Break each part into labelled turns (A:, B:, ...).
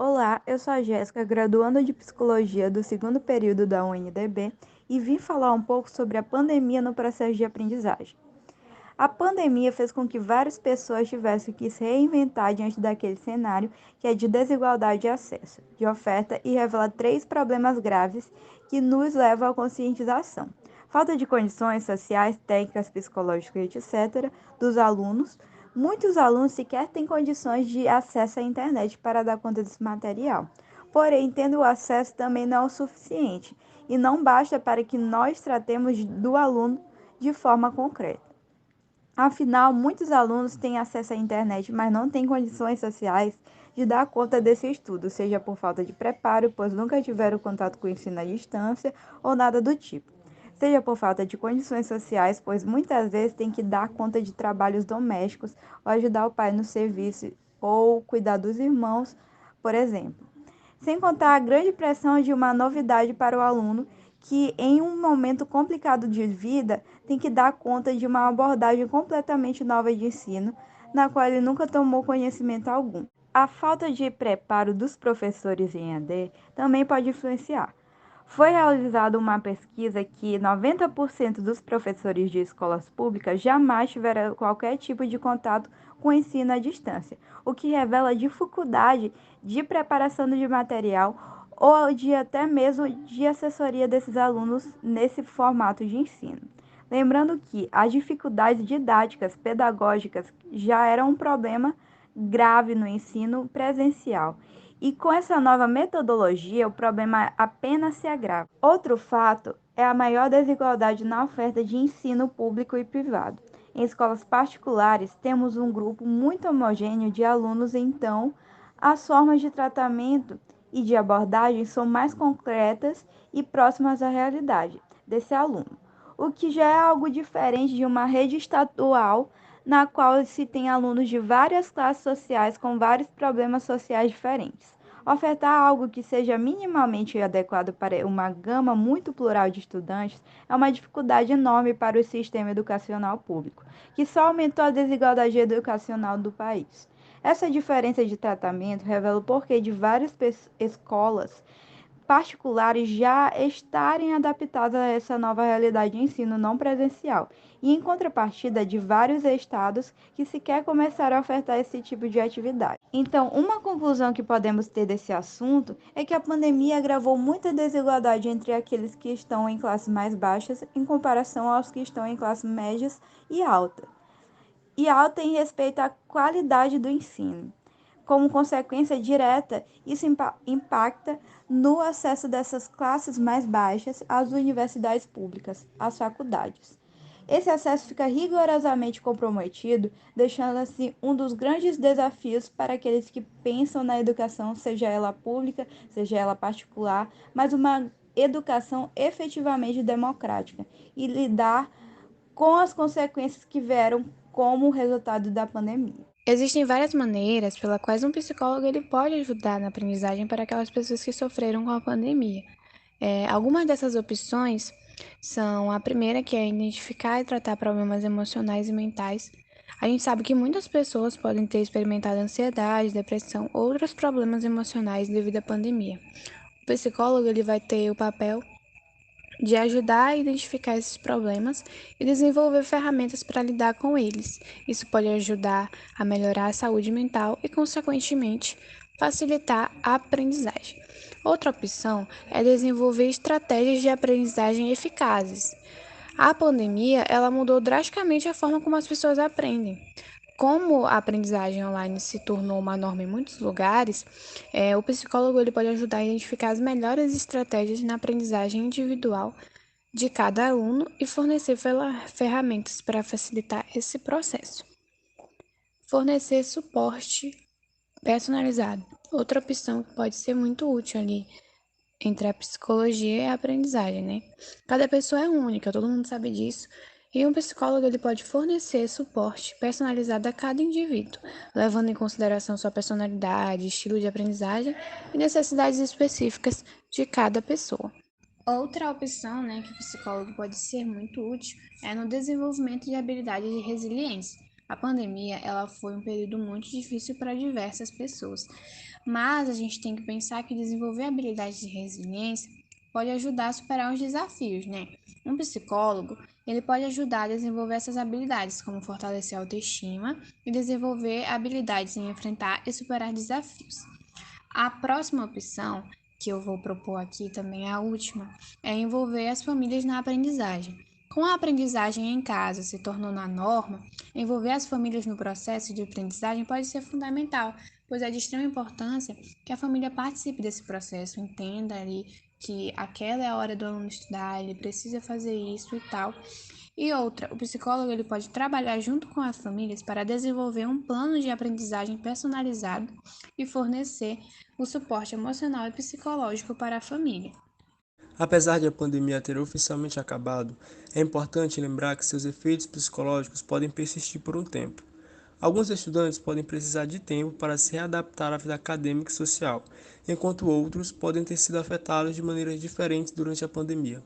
A: Olá, eu sou a Jéssica, graduanda de Psicologia do segundo período da UNDB e vim falar um pouco sobre a pandemia no processo de aprendizagem. A pandemia fez com que várias pessoas tivessem que se reinventar diante daquele cenário que é de desigualdade de acesso, de oferta e revela três problemas graves que nos levam à conscientização. Falta de condições sociais, técnicas, psicológicas, etc., dos alunos. Muitos alunos sequer têm condições de acesso à internet para dar conta desse material. Porém, tendo o acesso também não é o suficiente e não basta para que nós tratemos do aluno de forma concreta. Afinal, muitos alunos têm acesso à internet, mas não têm condições sociais de dar conta desse estudo, seja por falta de preparo, pois nunca tiveram contato com o ensino à distância ou nada do tipo. Seja por falta de condições sociais, pois muitas vezes têm que dar conta de trabalhos domésticos ou ajudar o pai no serviço ou cuidar dos irmãos, por exemplo. Sem contar a grande pressão de uma novidade para o aluno que, em um momento complicado de vida, tem que dar conta de uma abordagem completamente nova de ensino, na qual ele nunca tomou conhecimento algum. A falta de preparo dos professores em EAD também pode influenciar. Foi realizada uma pesquisa que 90% dos professores de escolas públicas jamais tiveram qualquer tipo de contato com o ensino à distância, o que revela a dificuldade de preparação de material ou de até mesmo de assessoria desses alunos nesse formato de ensino. Lembrando que as dificuldades didáticas pedagógicas já eram um problema grave no ensino presencial e com essa nova metodologia, o problema apenas se agrava. Outro fato é a maior desigualdade na oferta de ensino público e privado. Em escolas particulares, temos um grupo muito homogêneo de alunos, então, as formas de tratamento e de abordagem são mais concretas e próximas à realidade desse aluno, o que já é algo diferente de uma rede estadual na qual se tem alunos de várias classes sociais com vários problemas sociais diferentes. Ofertar algo que seja minimamente adequado para uma gama muito plural de estudantes é uma dificuldade enorme para o sistema educacional público, que só aumentou a desigualdade educacional do país. Essa diferença de tratamento revela o porquê de várias escolas particulares já estarem adaptadas a essa nova realidade de ensino não presencial, e em contrapartida de vários estados que sequer começaram a ofertar esse tipo de atividade. Então, uma conclusão que podemos ter desse assunto é que a pandemia agravou muita desigualdade entre aqueles que estão em classes mais baixas em comparação aos que estão em classes médias e altas, e alta em respeito à qualidade do ensino. Como consequência direta, isso impacta no acesso dessas classes mais baixas às universidades públicas, às faculdades. Esse acesso fica rigorosamente comprometido, deixando assim um dos grandes desafios para aqueles que pensam na educação, seja ela pública, seja ela particular, mas uma educação efetivamente democrática e lidar com as consequências que vieram como resultado da pandemia.
B: Existem várias maneiras pela quais um psicólogo ele pode ajudar na aprendizagem para aquelas pessoas que sofreram com a pandemia. Algumas dessas opções são a primeira, que é identificar e tratar problemas emocionais e mentais. A gente sabe que muitas pessoas podem ter experimentado ansiedade, depressão, outros problemas emocionais devido à pandemia. O psicólogo ele vai ter o papel de ajudar a identificar esses problemas e desenvolver ferramentas para lidar com eles. Isso pode ajudar a melhorar a saúde mental e, consequentemente, facilitar a aprendizagem. Outra opção é desenvolver estratégias de aprendizagem eficazes. A pandemia, ela mudou drasticamente a forma como as pessoas aprendem. Como a aprendizagem online se tornou uma norma em muitos lugares, o psicólogo ele pode ajudar a identificar as melhores estratégias na aprendizagem individual de cada aluno e fornecer ferramentas para facilitar esse processo. Fornecer suporte personalizado. Outra opção que pode ser muito útil ali entre a psicologia e a aprendizagem, né? Cada pessoa é única, todo mundo sabe disso. E um psicólogo ele pode fornecer suporte personalizado a cada indivíduo, levando em consideração sua personalidade, estilo de aprendizagem e necessidades específicas de cada pessoa. Outra opção, né, que o psicólogo pode ser muito útil é no desenvolvimento de habilidades de resiliência. A pandemia, ela foi um período muito difícil para diversas pessoas. Mas a gente tem que pensar que desenvolver habilidades de resiliência pode ajudar a superar os desafios, né? Um psicólogo, ele pode ajudar a desenvolver essas habilidades, como fortalecer a autoestima e desenvolver habilidades em enfrentar e superar desafios. A próxima opção, que eu vou propor aqui também, a última, é envolver as famílias na aprendizagem. Com a aprendizagem em casa se tornando a norma, envolver as famílias no processo de aprendizagem pode ser fundamental, pois é de extrema importância que a família participe desse processo, entenda ali que aquela é a hora do aluno estudar, ele precisa fazer isso e tal. E outra, o psicólogo ele pode trabalhar junto com as famílias para desenvolver um plano de aprendizagem personalizado e fornecer o suporte emocional e psicológico para a família.
C: Apesar de a pandemia ter oficialmente acabado, é importante lembrar que seus efeitos psicológicos podem persistir por um tempo. Alguns estudantes podem precisar de tempo para se readaptar à vida acadêmica e social, enquanto outros podem ter sido afetados de maneiras diferentes durante a pandemia.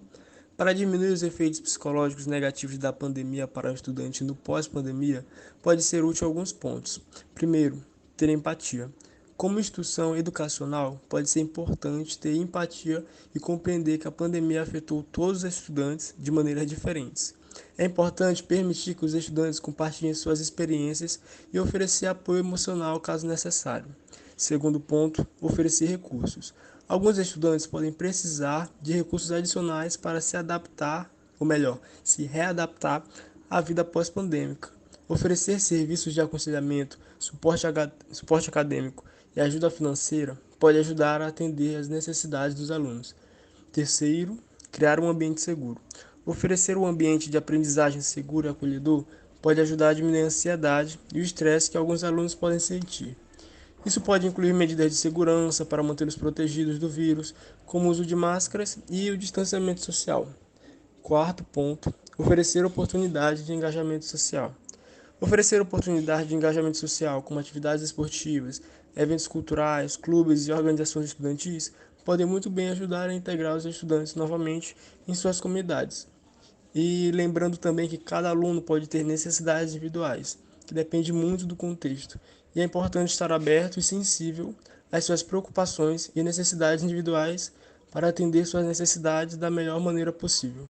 C: Para diminuir os efeitos psicológicos negativos da pandemia para o estudante no pós-pandemia, pode ser útil alguns pontos. Primeiro, ter empatia. Como instituição educacional, pode ser importante ter empatia e compreender que a pandemia afetou todos os estudantes de maneiras diferentes. É importante permitir que os estudantes compartilhem suas experiências e oferecer apoio emocional caso necessário. Segundo ponto, oferecer recursos. Alguns estudantes podem precisar de recursos adicionais para se adaptar, ou melhor, se readaptar à vida pós-pandêmica. Oferecer serviços de aconselhamento, suporte acadêmico e ajuda financeira pode ajudar a atender às necessidades dos alunos. Terceiro, criar um ambiente seguro. Oferecer um ambiente de aprendizagem seguro e acolhedor pode ajudar a diminuir a ansiedade e o estresse que alguns alunos podem sentir. Isso pode incluir medidas de segurança para mantê-los protegidos do vírus, como o uso de máscaras e o distanciamento social. Quarto ponto, oferecer oportunidades de engajamento social. Oferecer oportunidades de engajamento social, como atividades esportivas, eventos culturais, clubes e organizações estudantis, podem muito bem ajudar a integrar os estudantes novamente em suas comunidades. E lembrando também que cada aluno pode ter necessidades individuais, que depende muito do contexto, e é importante estar aberto e sensível às suas preocupações e necessidades individuais para atender suas necessidades da melhor maneira possível.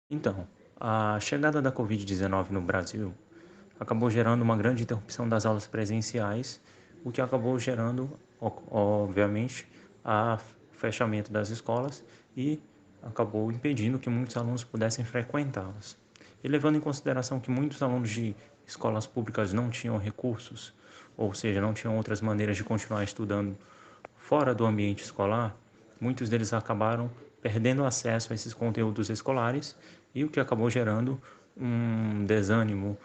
D: Então, a chegada da Covid-19 no Brasil acabou gerando uma grande interrupção das aulas presenciais, o que acabou gerando, obviamente, o fechamento das escolas e acabou impedindo que muitos alunos pudessem frequentá-las. E levando em consideração que muitos alunos de escolas públicas não tinham recursos, ou seja, não tinham outras maneiras de continuar estudando fora do ambiente escolar, muitos deles acabaram perdendo acesso a esses conteúdos escolares e o que acabou gerando um desânimo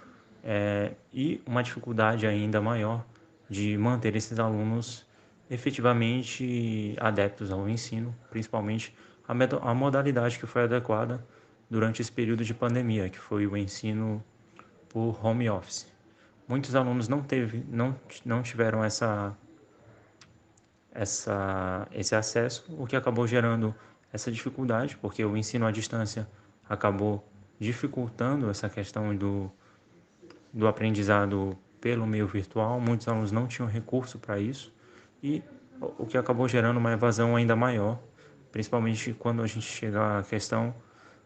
D: e uma dificuldade ainda maior de manter esses alunos efetivamente adeptos ao ensino, principalmente a modalidade que foi adequada durante esse período de pandemia, que foi o ensino por home office. Muitos alunos não tiveram esse acesso, o que acabou gerando essa dificuldade, porque o ensino à distância acabou dificultando essa questão do aprendizado pelo meio virtual. Muitos alunos não tinham recurso para isso e o que acabou gerando uma evasão ainda maior, principalmente quando a gente chega à questão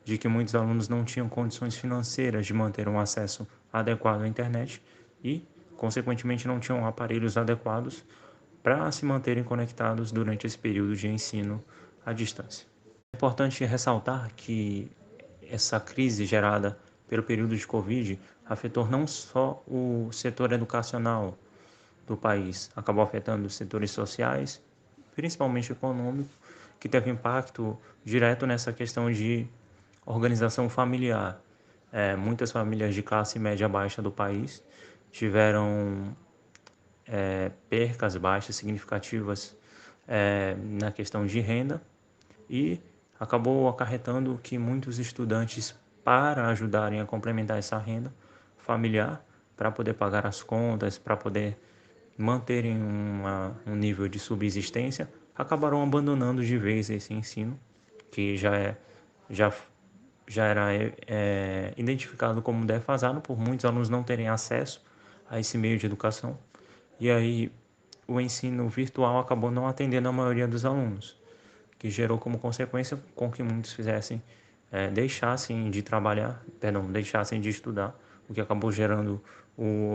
D: de que muitos alunos não tinham condições financeiras de manter um acesso adequado à internet e, consequentemente, não tinham aparelhos adequados para se manterem conectados durante esse período de ensino à distância. É importante ressaltar que essa crise gerada pelo período de Covid afetou não só o setor educacional do país, acabou afetando os setores sociais, principalmente econômico, que teve impacto direto nessa questão de organização familiar. Muitas famílias de classe média baixa do país tiveram percas baixas significativas na questão de renda e acabou acarretando que muitos estudantes, para ajudarem a complementar essa renda familiar, para poder pagar as contas, para poder manterem um nível de subsistência, acabaram abandonando de vez esse ensino, que já, já era identificado como defasado por muitos alunos não terem acesso a esse meio de educação. E aí o ensino virtual acabou não atendendo a maioria dos alunos, que gerou como consequência com que muitos deixassem de trabalhar, deixassem de estudar, o que acabou gerando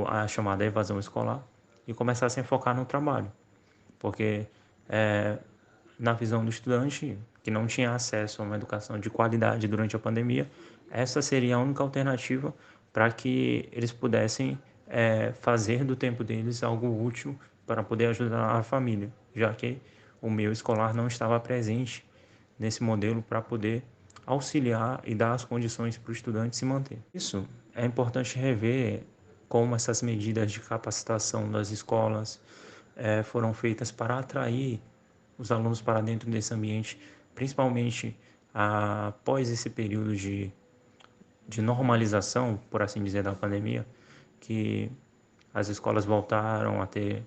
D: a chamada evasão escolar, e começassem a focar no trabalho, porque na visão do estudante que não tinha acesso a uma educação de qualidade durante a pandemia, essa seria a única alternativa para que eles pudessem fazer do tempo deles algo útil para poder ajudar a família, já que o meio escolar não estava presente nesse modelo para poder auxiliar e dar as condições para o estudante se manter. Isso é importante rever como essas medidas de capacitação das escolas foram feitas para atrair os alunos para dentro desse ambiente, principalmente após esse período de normalização, por assim dizer, da pandemia, que as escolas voltaram a ter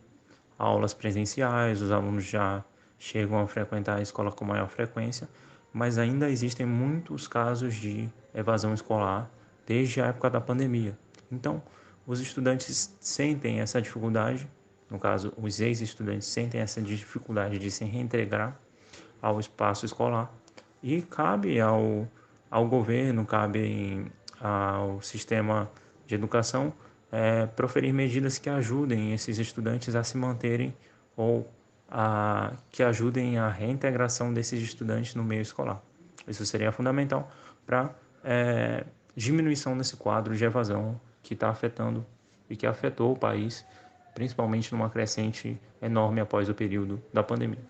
D: aulas presenciais, os alunos já chegam a frequentar a escola com maior frequência, mas ainda existem muitos casos de evasão escolar desde a época da pandemia. Então, os estudantes sentem essa dificuldade, no caso, os ex-estudantes sentem essa dificuldade de se reintegrar ao espaço escolar, e cabe ao governo, ao sistema de educação proferir medidas que ajudem esses estudantes a se manterem ou que ajudem a reintegração desses estudantes no meio escolar. Isso seria fundamental para diminuição desse quadro de evasão que está afetando e que afetou o país, principalmente numa crescente enorme após o período da pandemia.